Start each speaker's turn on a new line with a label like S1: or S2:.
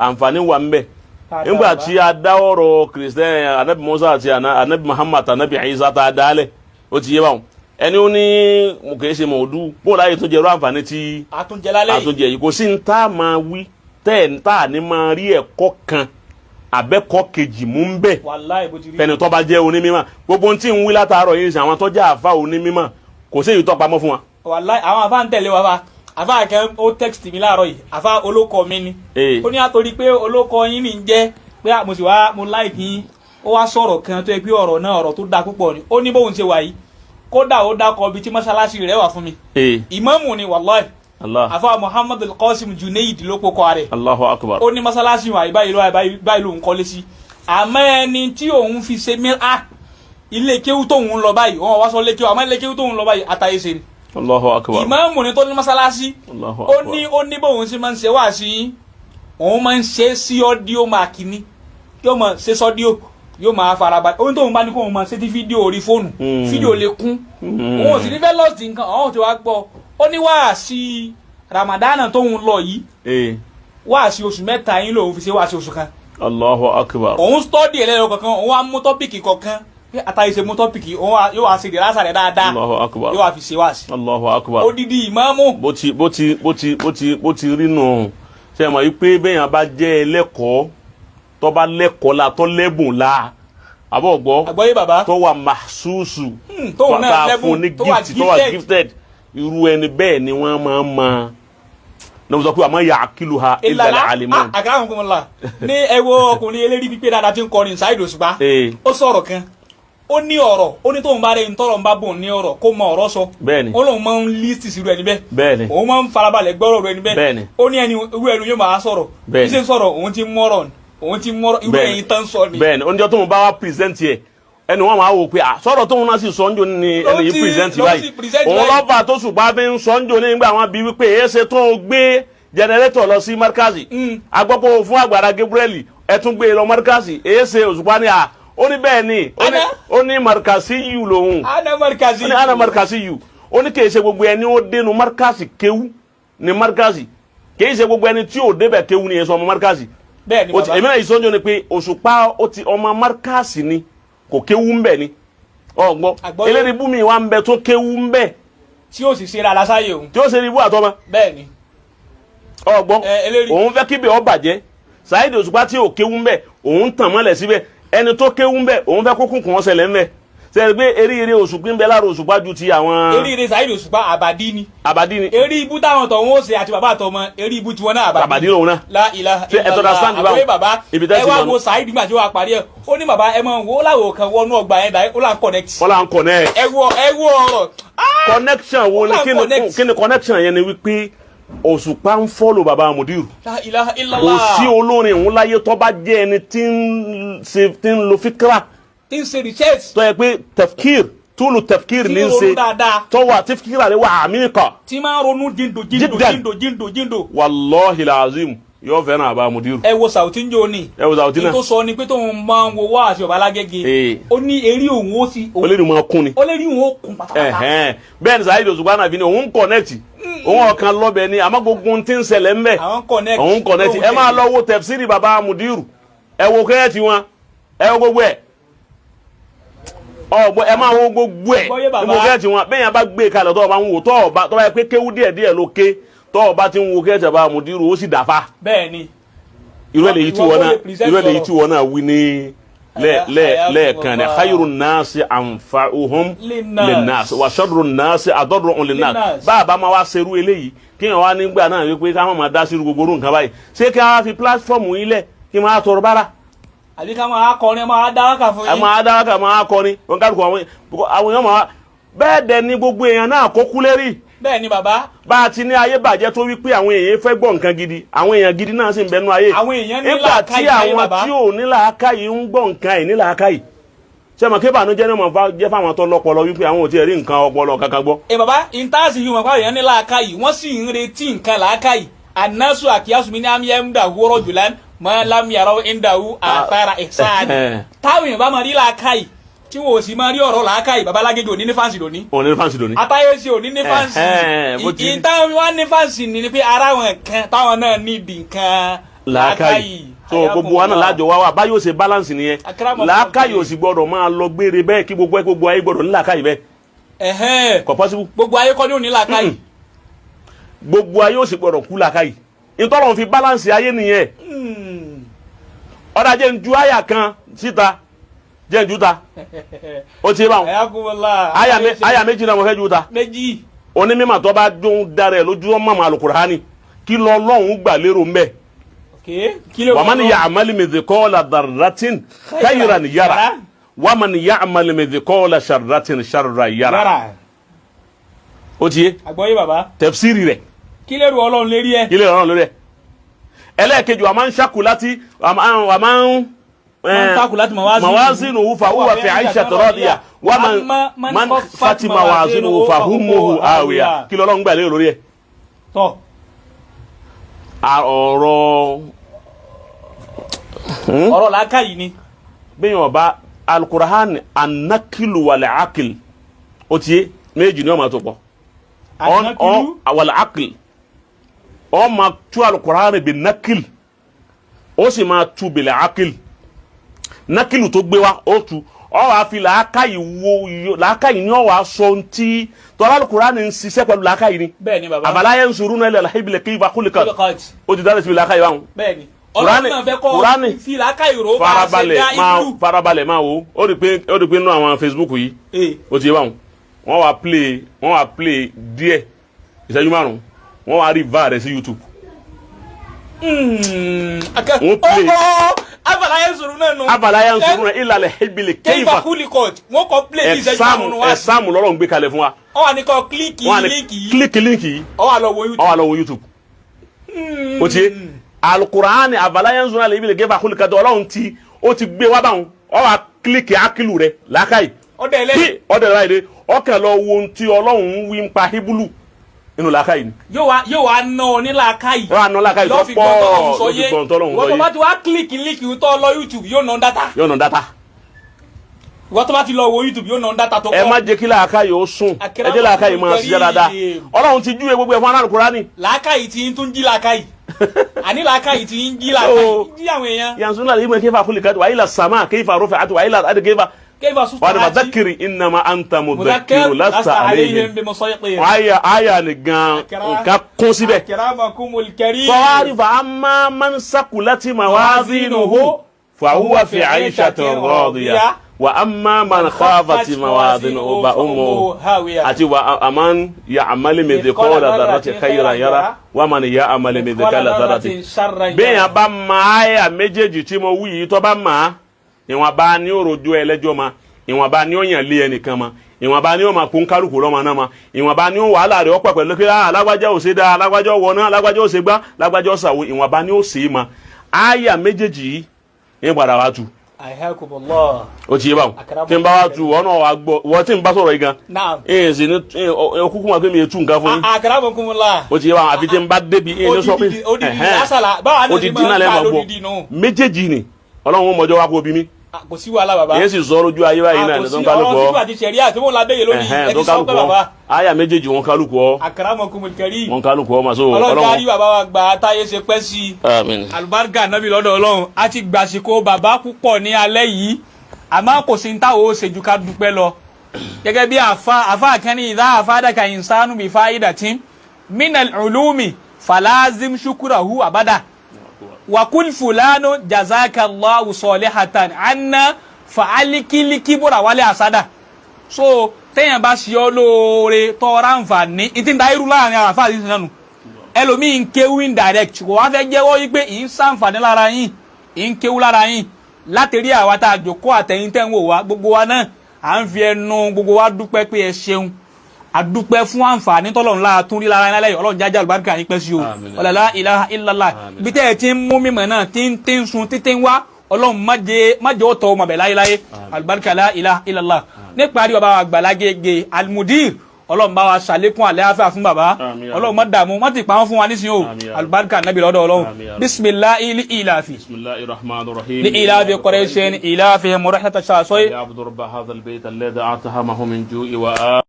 S1: àǹfààní wà ńbẹ̀ nígbà tí a dá ọ̀rọ̀ Kristẹni anabi Musa àti anabi Muhammad anabi Isa tá a dálẹ̀ ó ti yé báwọn ẹni ó ní mo kì í ṣe mọ̀ọ́dú bó láyé tó jẹ́ irú àǹfààní tí àtúnjẹ yìí kò sí ní tá a máa wí tẹ́ ẹ̀ ń tà ní máa rí ẹ̀kọ́ kan àbẹ́kọ́ kejì mú ń bẹ̀ fẹ́ni tó bá jẹ́ onímímọ̀ gbogbo tí ń wí látàárọ̀ yìí ṣe àwọn tó jẹ́ àfa onímímọ̀ kò sí èyí tó pamọ́ fún wa.
S2: wàláì àwọn àfa ń tẹ̀lé wa fa àfa kan ó text mi láàárọ̀ yìí àfa olóko mi ni ó ní àtòrí pé olóko yín ní jẹ́ pé mo sì wá mo láìkí yín ó wá sọ̀rọ̀ kan tó yẹ pé ọ̀rọ̀ náà ọ̀rọ̀ tó dáa púpọ̀ ni ó ní bóun ṣe wà yìí kódà ó dákọ̀ ibi tí mọ́ṣáláṣí rẹ̀ wà fún mi ìmáàmù ni wàláì afa Muhammad al-Qasim Junaid ló kó kọ rẹ̀
S1: Allahu Akbar
S2: ó ní mọ́ṣáláṣí wà báyìí ló ń kọ́lé sí àmọ́ ẹni tí òun fi ṣe mìíràn ilé kéwú tóun lọ báyìí wọn wá sọ lé kéwú àmọ́ ilé kéwú tóun lọ báyìí àtàyè ṣe ni.
S1: Allahu Akbar
S2: ìmáàmù ni tó ní mọ́ṣáláṣí ó ní bóun ṣe máa ń ṣe wá sí òun máa ń ṣe sí ọ́díò máàkì ni yóò máa ṣe sọ́díò yóò máa farabalẹ̀ ohun tóun bá ní kóun máa ṣe ti fídíò orí fóònù fídíò lè kún òun ò sì ní fẹ́ lọ́ọ̀sì nǹkan ọ̀hún tí wàá gbọ́ ó ní wáàsí Ramadana tóun lọ yìí wáàsí oṣù mẹ́ta yín lòun fi ṣe wáàsí oṣù kan.
S1: Allahu Akbar
S2: òun stọ́dì ẹlẹ́rọ kankan òun wá mú tọ́pìkì kankan àtàyè ṣe mú tọ́pìkì yóò wá ṣe ìdílásà rẹ̀ dáadáa yóò wá fi ṣe wáàsí.
S1: Allahu Akbar
S2: odidi ìmáàmù.
S1: bó ti rí nù ṣe mọ̀ yìí pé bẹ́ẹ̀ yẹn bá jẹ́ ẹlẹ́kọ̀ọ́ tó bá lẹ́kọ̀ọ́ la tó lẹ́bùn la àbọ̀ gbọ́
S2: àgbọ́yé bàbá
S1: tó wà mahsusu
S2: tóun náà lẹ́bùn tó wà
S1: gifted irú ẹni bẹ́ẹ̀ ni wọ́n máa ń mọ ní sọ pé àmọ́ yà á kìlù ha ilẹ̀ àlìmọ́.
S2: àgàrà kò mọ̀ la ní ẹwọ́ ọkùnrin eléyìí pípé dáadáa tí ń kọrin Saheed Osupa ó sọ̀rọ̀ kan ó ní ọ̀rọ̀ ó ní tóun bá rẹ̀ ń tọrọ ń bá bùn ní ọ̀rọ̀ kó mọ ọ̀rọ̀ sọ ó lóun máa ń lísì sí irú ẹni bẹ́ẹ̀ òun máa ń farabalẹ̀ gbọ́rọ̀ irú ẹni bẹ́ẹ̀ ó ní ẹni irú ẹni yóò máa sọ̀rọ̀ bí ṣe ń sọ̀rọ̀ òun ti mọ́rọ̀ irú ẹ̀yin tán sọ ni.
S1: bẹ́ẹ̀ni oúnjẹ tóun bá wá pírẹsẹ̀ntì ẹ̀ ẹni wọn máa wò pé sọ̀rọ̀ tóun náà sì sọ́njò ní ẹni yìí pírẹsẹ̀ntì báyìí òun lọ́ba tó ṣùgbọ́n fi ń sọ́njò ní nígbà wọn bí wípé èéṣe tó gbé jẹnẹrétọ̀ lọ sí Markazi agbọ́pọ̀ fún Àgbàrá Gabriel ẹ tún gbé lọ Markazi èéṣe Òṣùpá ni ó ní bẹ́ẹ̀ ni ó ní Markazi yù lòun ana Markazi yù ó ní kì í ṣe gbogbo ẹni ó dénú Markazi kéwú ní Markazi kì í ṣe gbogbo ẹni tí ò débẹ̀ kéwú ni èso ọmọ Markazi
S2: bẹ́ẹ̀ni bàbá
S1: èmi náà ìsọjọ ni pé Òṣùpá ó ti ọmọ Markazi ni kò kéwú ń bẹ ni ọgbọ eléyìí bú mi wà ń bẹ tó kéwú ń bẹ
S2: tí ó sì ṣe ra lásáyé òun
S1: tí ó ṣe rí ibú àtọmọ
S2: bẹ́ẹ̀ni
S1: ọgbọ òun fẹ́ kíbi ọ bàjẹ́ Saheed Òṣùpá tí ò kéwú ń bẹ òun tàn mọ́lẹ̀ síbẹ̀ ẹni tó kéwú ń bẹ òun fẹ́ kókùn kàn ṣẹlẹ̀ ń bẹ sẹ́yìn pé eríire Òṣùpá ń bẹ lára Òṣùpá ju ti àwọn.
S2: eríire Saheed Òṣùpá àbàdí ni.
S1: àbàdí ni.
S2: eré ibú táwọn tọ̀hún ó ṣe àti bàbá àtọmọ eré ibú tiwọn náà àbàdí.
S1: àbàdí lòun náà.
S2: la ilaha illallah àbúrò bàbá ẹ wá wo Saheed nígbà tí wọ́n parí ẹ̀ ó ní bàbá ẹ máa wo láwo kan wọnú ọgbà yẹn dá ó là ń connect.
S1: ó là ń connect.
S2: ẹ wo ọ̀rọ̀.
S1: connection wo ni kí ni connection yẹn ni wípé Òṣùpá ń fọ́lò bàbá Mudiru.
S2: la ilaha illallah.
S1: kò sí olórin òun láyé tó bá jẹ́ ẹni tí ń lo fíkra.
S2: tí ń ṣe research.
S1: tó yẹ pé tafkir túlù tafkir ní í ṣe tó wà tafkira rẹ wà àmìkà.
S2: tí máa ń ronú jíndò.
S1: wàlọ́hì làzim yóò fẹ́ràn àbá Mudiru.
S2: ẹ wo Sauti ń jó ni.
S1: ẹ wo Sauti náà.
S2: ètò sọ ni pé tóun máa ń wo wá àti ọba alágége. ó ní eré òun ó sì.
S1: ó lè rí wọn kún ni.
S2: ó lè rí wọn kún pátápátá.
S1: bẹ́ẹ̀ ni Saheed Òṣùpá náà fi ni òun connect òun ọ̀kan lọ́bẹ̀ ni àmọ́ gbogbo ohun tí ń ṣẹlẹ̀ ń bẹ̀. òun connect ẹ máa lọ wo tafsiri bàbá Mudiru ẹ wo kẹ́ẹ̀tì wọn ẹ wo gbogbo ẹ̀ ọgbọ ẹ máa wo gbogbo ẹ gbogbo kẹ́ẹ̀tì wọn bẹ́ẹ̀ yẹn bá gbé kalẹ̀ tọ́ ọ bá ń wò tọ́ ọ bá yẹ pé kéwú díẹ̀ ló ké tọ́ ọ bá ti ń wo kẹ́ẹ̀tì bàbá Mudiru ó sì dàfa.
S2: bẹ́ẹ̀ni.
S1: irú ẹ̀ lèyí tí wọn náà wí ní lẹ́ẹ̀kan ní khayrun nasi anfa'uhum linnas wa sharrun nasi adarruhum linnas báàbá máa wá serú eléyìí kí wọn wá nígbà náà wípé ká máa dá sírú gbogbo nǹkan báyìí ṣé kí wọn fi pílátífọ̀mù yìí lẹ̀ kí máa tọrọ bára.
S2: àbí ká máa kọrin máa dáwàkà fún yín.
S1: ẹ máa dáwàkà máa kọrin wọn kálukú àwọn èèyàn máa bẹ́ẹ̀ dẹ̀ ni gbogbo èèyàn náà kó kú lérí.
S2: bẹ́ẹ̀ ni bàbá.
S1: bá a ti ní ayé bàjẹ́ tó wípé àwọn èèyàn fẹ́ gbọ́ nǹkan gidi àwọn èèyàn gidi náà sì ń bẹnu ayé.
S2: àwọn èèyàn ní làákàyè ayé bàbá.
S1: nígbà tí àwọn tí ò ní làákàyè ń gbọ́ nǹkan ẹ̀ ní làákàyè. ṣé mo ké bànújẹ́ náà máa jẹ́ fáwọn tó lọ́pọlọ wípé àwọn ò tiẹ̀ rí nǹkan ọpọlọ kankan gbọ́.
S2: bàbá intaasi yìí wọn kọ́ èèyàn ní làákàyè wọ́n sì ń retí nǹkan làákàyè anasu akiyasumi ní amiyamda wúrọ̀ jùlán mọ́ lámìyàrá ìdáwó àtàrà ìsáàdì. táwọn èèyàn bá máa rí làákàyè tí wọn ò sì máa rí ọ̀rọ̀ làákàyè babalágége òní ní fáǹsì lóní.
S1: òní ní fáǹsì lóní.
S2: àtàyèsí òní ní fáǹsì. ìtàn wa ní fáǹsì ni pé ara wọn kan táwọn náà nídìí nǹkan
S1: làákàyè so gbogbo wa náà lájọ wá wà báyọ̀ ṣe balance nìyẹn làákàyè ò sì gbọdọ̀ máa lọ gbére bẹ́ẹ̀ kí gbogbo ayé gbọdọ̀ ní làákàyè bẹ́ẹ̀. Kò possible.
S2: Gbogbo ayé kọ́ ní òní làákàyè.
S1: Gbogbo ayé ò sì gbọdọ̀ kú làákàyè ìtọ́lọ̀ fi balance ayé nìyẹn. Ọ̀dà jẹ́ njú àyà kan síta jẹ́ njú ta ó ti bá wọn àyà méjì náà mo fẹ́ ju ta onímọ̀ tó bá dún dára ẹ̀ lójú ọmọ Al-Qur'ani kí lọ lọ́hùn gbà lérò ń bẹ̀. Wa man ya'mal mithqala dharratin khayran yara wa man ya'mal mithqala sharratin sharran yara. Ó ti yé
S2: àgbọ́yé bàbá
S1: tafsiri rẹ̀
S2: kí lè rú Ọlọ́run lérí ẹ̀.
S1: Kí lè rú Ọlọ́run lórí ẹ̀. Ẹlẹ́ẹ̀kejì wa máa ń ṣàkù láti wa máa ń mawazinu fa huwa fi 'aishati radiya wa man fati mawazinu fa ummuhu hawiya. Kí l'Ọlọ́run gbà lérò lórí ẹ̀.
S2: Tọ́ ọ̀rọ̀ làákàyè ni.
S1: Bẹ́ẹ̀ ọba Al-Qur'an an-nakilu wal-aql ó ti yé méjì ni wọ́n máa tó pọ̀. Wal-aql ó máa tú Al-Qur'an bi nakil ó sì máa tú bil aql. Nakilu tó gbé wa ó tú ọ wàá fi làákàyè wo làákàyè ni ọ wàá sọ ntí tọ́lá Al-Qur'an ń ṣiṣẹ́ pẹ̀lú làákàyè ni.
S2: Bẹ́ẹ̀ni bàbá.
S1: Afala yanzuruna ila al-ibili kayfa khuliqat ó ti dára sí làákàyè wa.
S2: Bẹ́ẹ̀ni Ọlọ́run náà fẹ́ kọ́ fi làákàyè rò bá ṣe dá ìlú.
S1: Farabalẹ̀ máa wo ó rí pé nínú àwọn Facebook yìí ó ti yé wa wọ́n wá play díẹ̀ ìṣẹ́jú márùn-ún wọ́n wá rí va rẹ̀ sí YouTube. Wọ́n play
S2: Afala yanzuruna nù.
S1: Afala yanzuruna ila al-ibili
S2: kayfa khuliqat wọ́n kọ́ play ní ìṣẹ́jú márùn-ún wá.
S1: Ẹ̀sáàmù lọ́rọ̀ ń gbé kalẹ̀ fún wa.
S2: Ó wà ní kọ́ kílíkì líǹkì yìí. Ó wà lọ wo YouTube. Ó ti yé Al-Qur'ani afala yanzuruna ila al-ibili kayfa khuliqat Ọlọ́run tí ó ti gbé wá báwọn ó wá kílíkì ákìlù rẹ̀ làákàyè. Ọdẹ láìdé ọkàn lọ wo ohun tí Ọlọ́run wí ń pa híbúlù inú làákàyè ni. Yóò wá ná ọ ní làákàyè.
S1: Yóò wá ná làákàyè tó pọ̀ lọ́fi gbọ̀n tọ́lọ́hún sọ yé.
S2: Wọ́n tó bá ti wá kílíkì líǹkì tó lọ YouTube yóò ná dátà. Wọ́n tó bá ti lọ wo YouTube yóò ná dátà tó pọ̀.
S1: Ẹ má jẹ́ kí làákàyè ó sùn ẹ jẹ́ làákàyè máa ṣiṣẹ́ dáadáa. Ọlọ́run ti júwe gbogbo ẹ̀ fún Al-Qur'ani.
S2: Làákàyè tí ń tún jí làákàyè. Àní làákàyè tí ń jí làákàyè jí àwọn èèyàn.
S1: Yanzuruna al-ibili kayfa khuliqat wa ila as-samaa kayfa rufi'at wa ila al-ardi kayfa fadhakir innama anta mudhakkir lasta alayhim bimusaytir. Aya ni gan nǹkan kún síbẹ̀.
S2: Akramakumul karim.
S1: Fawari fa amma man saqulat mawazinuhu fa huwa fi 'aishatin radiyah wa amma man khafat mawazinuhu fa ummuhu hawiyah. Àti wa man ya'mal mithqala dharratin khayran yara wa man ya'mal mithqala dharratin sharran yara. Bẹ́ẹ̀ bá máa aya méjèèjì tí mo wí yìí tó bá máa ìwọ̀n bá ní òròjọ́ ẹlẹ́jọ́ ma ìwọ̀n bá ní òyàn lé ẹnìkan ma ìwọ̀n bá ní ó máa kún kálukú lọ́mọ náà ma ìwọ̀n bá ní ó wàhálà rẹ̀ ọ̀pọ̀ pẹ̀lú pé alágbájá ò ṣe dáa alágbájá ò wọná alágbájá ò ṣe gbá alágbájá ò ṣàwo ìwọ̀n bá ní ó ṣe é ma àyà méjèèjì yìí ní padà wá tu. Ó ti yé báwọn tí n bá wá tu wọn náà wá gbọ́ wọ́n tí n bá sọ̀rọ̀ yìí gan ẹ̀yìn sì ní okùnkùn máa pé mi ètú nǹkan fún yín. Ó ti yé báwọn àfi tí n bá débi ẹ̀yìn ló sọ pé odidi náà lẹ́ẹ̀ máa gbọ́ méjèèjì ni Ọlọ́run mọ̀jọ́ wá kó bí mi.
S2: Kò sí wàhálà bàbá.
S1: Yẹn sì sọ lójú ayé báyìí náà tó ń kálukú ọ.
S2: Ọ̀rọ̀ sípò àti sẹ̀ríà tí wọ́n la béyè lónìí ẹ ti sọ pé bàbá.
S1: Àyà méjèèjì wọn kálukú ọ.
S2: Akramakumul karim.
S1: Wọn kálukú ọ ma so.
S2: Ọlọ́run kárí bàbá wa gba táyé ṣe pẹ́ sí i.
S1: Àmín.
S2: Àlùbáríkà nábì lọ́dọ̀ Ọlọ́run a ti gbàsíkò bàbá púpọ̀ ní alẹ́ yìí àmọ́ kò sí ní táwọn ó ṣe ju ká dúpẹ́ lọ. Gẹ́gẹ́ bí àfa àkànní ìdá àfádàkà insanu bi fa'idatin minal ulumi falazim shukurahu abada. Wakul fulano jazakallahu solihatan anna fa'alikiliki bora wale asada. So téèyàn bá ṣe ọ́ lóore tọ́ra àǹfààní ìtì ń da irú láàrin ara fáàdì sínú ẹlòmíì ń kéwú indirect kò wá fẹ́ jẹ́wọ́ yí pé ì ń sàǹfààní lára yín ì ń kéwú lára yín látẹ̀rí àwa tá a jòkó àtẹ̀yìn tẹ́ ń wò wá gbogbo wa náà à ń fi ẹnu gbogbo wa dúpẹ́ pé ẹ ṣeun adúpẹ́ fún àǹfààní tọ́lọ́run lára tún rí lára yín lálẹ́ Ọlọ́run jájá àlùbáríkà yín pẹ́ sí o la ilaha illallah bí tẹ́ ẹ ti ń mú mímọ̀ náà tí ń sun títí ń wá Ọlọ́run má jẹ́ ó tọ́ ọmọ bẹ̀ láyéláyé àlùbáríkà la ilaha illallah níparí bàbá wa Àgbàlá Gègé almudir Ọlọ́run bá wa ṣàlékún àlàáfíà fún bàbá Ọlọ́run má dààmú má ti pa wọ́n fún wa nísìnyí o àlùbáríkà nàbì lọ́dọ̀ Ọlọ́run bisimilahi li ilafi li ilafi qurayshin ilafi murahata shasoy